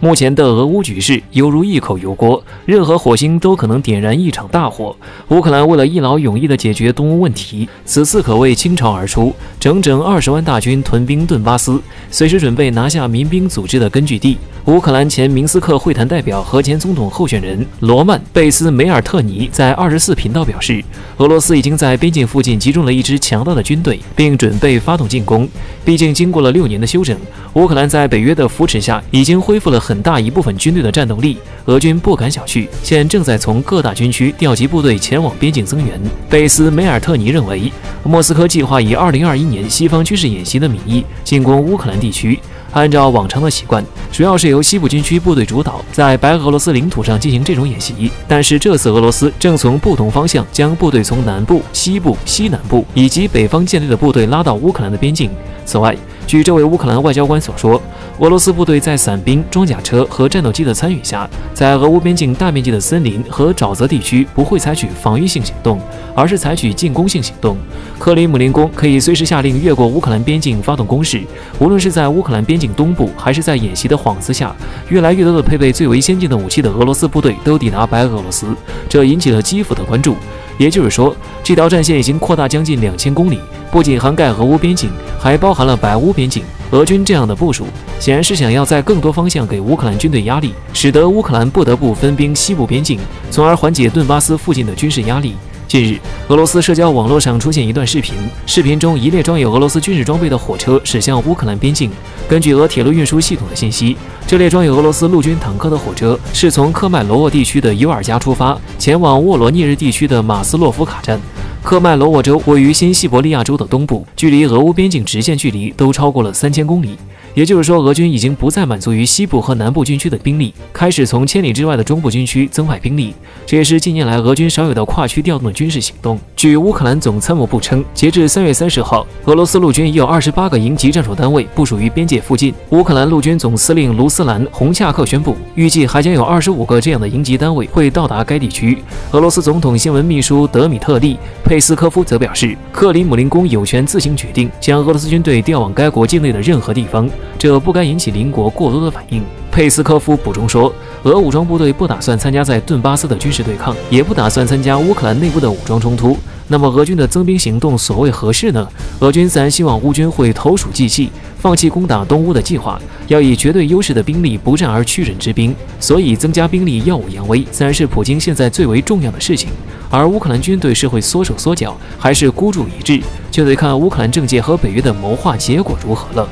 目前的俄乌局势犹如一口油锅，任何火星都可能点燃一场大火。乌克兰为了一劳永逸地解决东乌问题，此次可谓倾巢而出，整整20万大军屯兵顿巴斯，随时准备拿下民兵组织的根据地。乌克兰前明斯克会谈代表和前总统候选人罗曼·贝斯梅尔特尼在24频道表示，俄罗斯已经在边境附近集中了一支强大的军队，并准备发动进攻。毕竟经过了6年的休整，乌克兰在北约的扶持下已经恢复了很大一部分军队的战斗力，俄军不敢小觑，现正在从各大军区调集部队前往边境增援。贝斯梅尔特尼认为，莫斯科计划以2021年西方军事演习的名义进攻乌克兰地区。按照往常的习惯，主要是由西部军区部队主导，在白俄罗斯领土上进行这种演习。但是这次俄罗斯正从不同方向将部队从南部、西部、西南部以及北方建立的部队拉到乌克兰的边境。此外，据这位乌克兰外交官所说，俄罗斯部队在伞兵、装甲车和战斗机的参与下，在俄乌边境大面积的森林和沼泽地区不会采取防御性行动，而是采取进攻性行动。克里姆林宫可以随时下令越过乌克兰边境发动攻势，无论是在乌克兰边境东部，还是在演习的幌子下，越来越多的配备最为先进的武器的俄罗斯部队都抵达白俄罗斯，这引起了基辅的关注。也就是说，这条战线已经扩大将近2000公里，不仅涵盖俄乌边境，还包含了白乌边境。俄军这样的部署，显然是想要在更多方向给乌克兰军队压力，使得乌克兰不得不分兵西部边境，从而缓解顿巴斯附近的军事压力。近日，俄罗斯社交网络上出现一段视频，视频中一列装有俄罗斯军事装备的火车驶向乌克兰边境。根据俄铁路运输系统的信息，这列装有俄罗斯陆军坦克的火车是从科迈罗沃地区的尤尔加出发，前往沃罗涅日地区的马斯洛夫卡站。科迈罗沃州位于新西伯利亚州的东部，距离俄乌边境直线距离都超过了3000公里。也就是说，俄军已经不再满足于西部和南部军区的兵力，开始从千里之外的中部军区增派兵力。这也是近年来俄军少有的跨区调动的军事行动。据乌克兰总参谋部称，截至3月30号，俄罗斯陆军已有28个营级战术单位部署于边界附近。乌克兰陆军总司令卢斯兰·洪恰克宣布，预计还将有25个这样的营级单位会到达该地区。俄罗斯总统新闻秘书德米特利·佩斯科夫则表示，克里姆林宫有权自行决定将俄罗斯军队调往该国境内的任何地方，这不该引起邻国过多的反应。佩斯科夫补充说，俄武装部队不打算参加在顿巴斯的军事对抗，也不打算参加乌克兰内部的武装冲突。那么俄军的增兵行动所谓何事呢？俄军自然希望乌军会投鼠忌器，放弃攻打东乌的计划，要以绝对优势的兵力不战而屈人之兵。所以增加兵力耀武扬威，自然是普京现在最为重要的事情。而乌克兰军队是会缩手缩脚，还是孤注一掷，就得看乌克兰政界和北约的谋划结果如何了。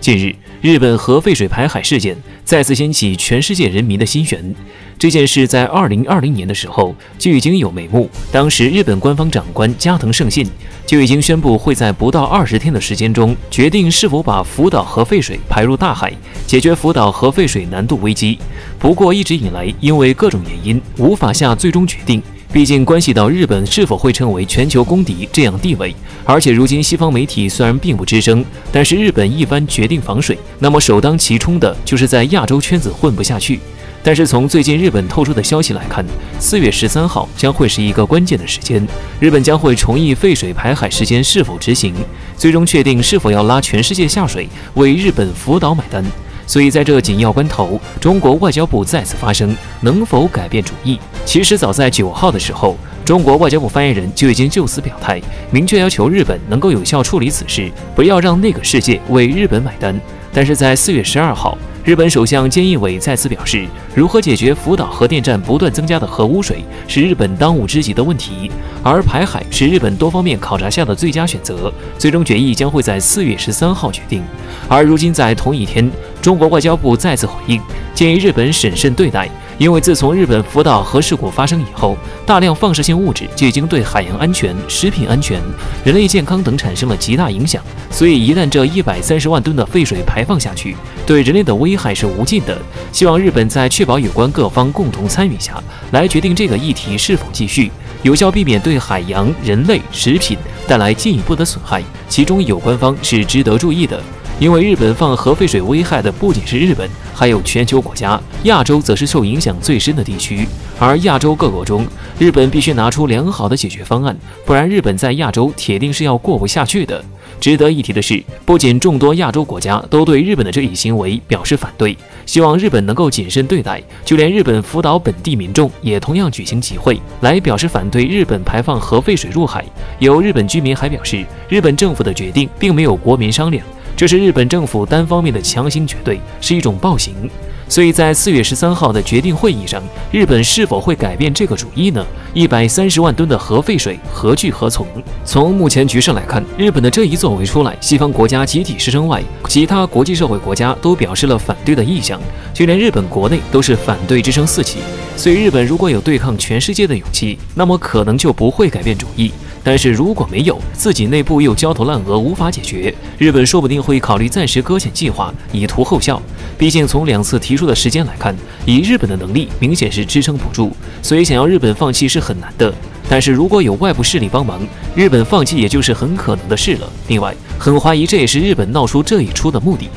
近日，日本核废水排海事件再次掀起全世界人民的心弦。这件事在2020年的时候就已经有眉目，当时日本官方长官加藤胜信就已经宣布会在不到20天的时间中决定是否把福岛核废水排入大海，解决福岛核废水难度危机。不过一直以来，因为各种原因无法下最终决定。毕竟关系到日本是否会成为全球公敌这样地位，而且如今西方媒体虽然并不吱声，但是日本一番决定防水，那么首当其冲的就是在亚洲圈子混不下去。但是从最近日本透出的消息来看，4月13号将会是一个关键的时间，日本将会重议废水排海时间是否执行，最终确定是否要拉全世界下水，为日本福岛买单。所以在这紧要关头，中国外交部再次发声，能否改变主意？其实早在9号的时候，中国外交部发言人就已经就此表态，明确要求日本能够有效处理此事，不要让那个世界为日本买单。但是在4月12号，日本首相菅义伟再次表示，如何解决福岛核电站不断增加的核污水是日本当务之急的问题，而排海是日本多方面考察下的最佳选择，最终决议将会在4月13号决定。而如今在同一天，中国外交部再次回应，建议日本审慎对待，因为自从日本福岛核事故发生以后，大量放射性物质就已经对海洋安全、食品安全、人类健康等产生了极大影响。所以一旦这130万吨的废水排放下去，对人类的危害是无尽的。希望日本在确保有关各方共同参与下来决定这个议题是否继续，有效避免对海洋、人类、食品带来进一步的损害。其中有关方是值得注意的，因为日本放核废水危害的不仅是日本，还有全球国家，亚洲则是受影响最深的地区。而亚洲各国中，日本必须拿出良好的解决方案，不然日本在亚洲铁定是要过不下去的。值得一提的是，不仅众多亚洲国家都对日本的这一行为表示反对，希望日本能够谨慎对待，就连日本福岛本地民众也同样举行集会来表示反对日本排放核废水入海。有日本居民还表示，日本政府的决定并没有国民商量，这是日本政府单方面的强行决对，是一种暴行。所以在4月13号的决定会议上，日本是否会改变这个主意呢？130万吨的核废水何去何从？从目前局势来看，日本的这一作为出来，西方国家集体失声外，其他国际社会国家都表示了反对的意向，就连日本国内都是反对之声四起。所以日本如果有对抗全世界的勇气，那么可能就不会改变主意。但是如果没有，自己内部又焦头烂额无法解决，日本说不定会考虑暂时搁浅计划，以图后效。毕竟从2次提出的时间来看，以日本的能力明显是支撑不住，所以想要日本放弃是很难的。但是如果有外部势力帮忙，日本放弃也就是很可能的事了。另外，很怀疑这也是日本闹出这一出的目的。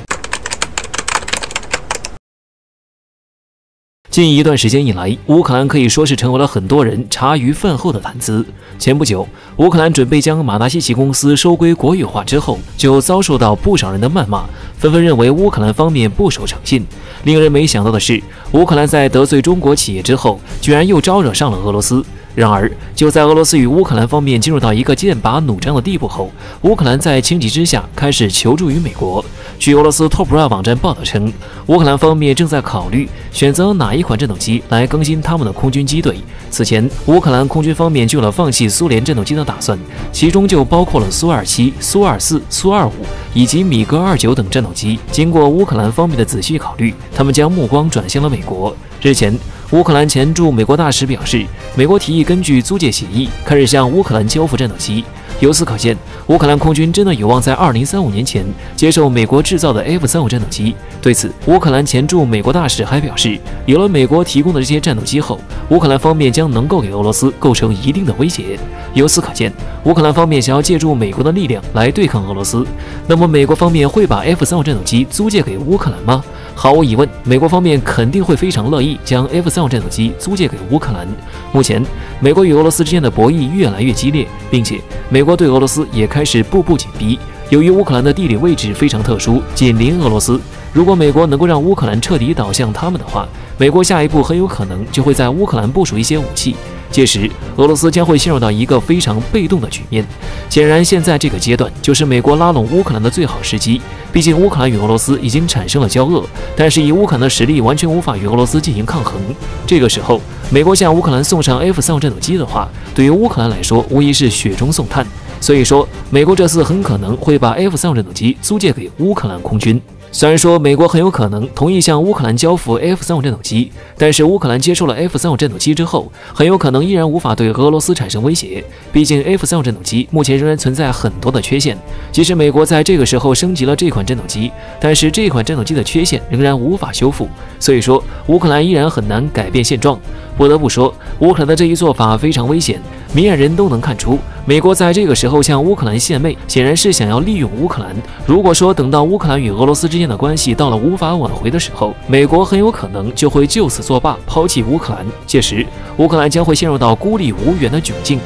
近一段时间以来，乌克兰可以说是成为了很多人茶余饭后的谈资。前不久，乌克兰准备将马达西奇公司收归国有化之后，就遭受到不少人的谩骂，纷纷认为乌克兰方面不守诚信。令人没想到的是，乌克兰在得罪中国企业之后，居然又招惹上了俄罗斯。然而，就在俄罗斯与乌克兰方面进入到一个剑拔弩张的地步后，乌克兰在情急之下开始求助于美国。据俄罗斯 Top-Ra 网站报道称，乌克兰方面正在考虑选择哪一款战斗机来更新他们的空军机队。此前，乌克兰空军方面就有了放弃苏联战斗机的打算，其中就包括了苏27、苏24、苏25以及米格29等战斗机。经过乌克兰方面的仔细考虑，他们将目光转向了美国。日前，乌克兰前驻美国大使表示，美国提议根据租借协议开始向乌克兰交付战斗机。由此可见，乌克兰空军真的有望在2035年前接受美国制造的 F-35战斗机。对此，乌克兰前驻美国大使还表示，有了美国提供的这些战斗机后，乌克兰方面将能够给俄罗斯构成一定的威胁。由此可见，乌克兰方面想要借助美国的力量来对抗俄罗斯。那么，美国方面会把 F-35战斗机租借给乌克兰吗？毫无疑问，美国方面肯定会非常乐意将 F-35战斗机租借给乌克兰。目前，美国与俄罗斯之间的博弈越来越激烈，并且美国对俄罗斯也开始步步紧逼。由于乌克兰的地理位置非常特殊，紧邻俄罗斯，如果美国能够让乌克兰彻底倒向他们的话，美国下一步很有可能就会在乌克兰部署一些武器。届时，俄罗斯将会陷入到一个非常被动的局面。显然，现在这个阶段就是美国拉拢乌克兰的最好时机。毕竟，乌克兰与俄罗斯已经产生了交恶，但是以乌克兰的实力，完全无法与俄罗斯进行抗衡。这个时候，美国向乌克兰送上 F-35战斗机的话，对于乌克兰来说，无疑是雪中送炭。所以说，美国这次很可能会把 F-35战斗机租借给乌克兰空军。虽然说美国很有可能同意向乌克兰交付 F-35战斗机，但是乌克兰接受了 F-35战斗机之后，很有可能依然无法对俄罗斯产生威胁。毕竟 F-35战斗机目前仍然存在很多的缺陷，即使美国在这个时候升级了这款战斗机，但是这款战斗机的缺陷仍然无法修复。所以说，乌克兰依然很难改变现状。不得不说，乌克兰的这一做法非常危险。明眼人都能看出，美国在这个时候向乌克兰献媚，显然是想要利用乌克兰。如果说等到乌克兰与俄罗斯之间的关系到了无法挽回的时候，美国很有可能就会就此作罢，抛弃乌克兰。届时，乌克兰将会陷入到孤立无援的窘境。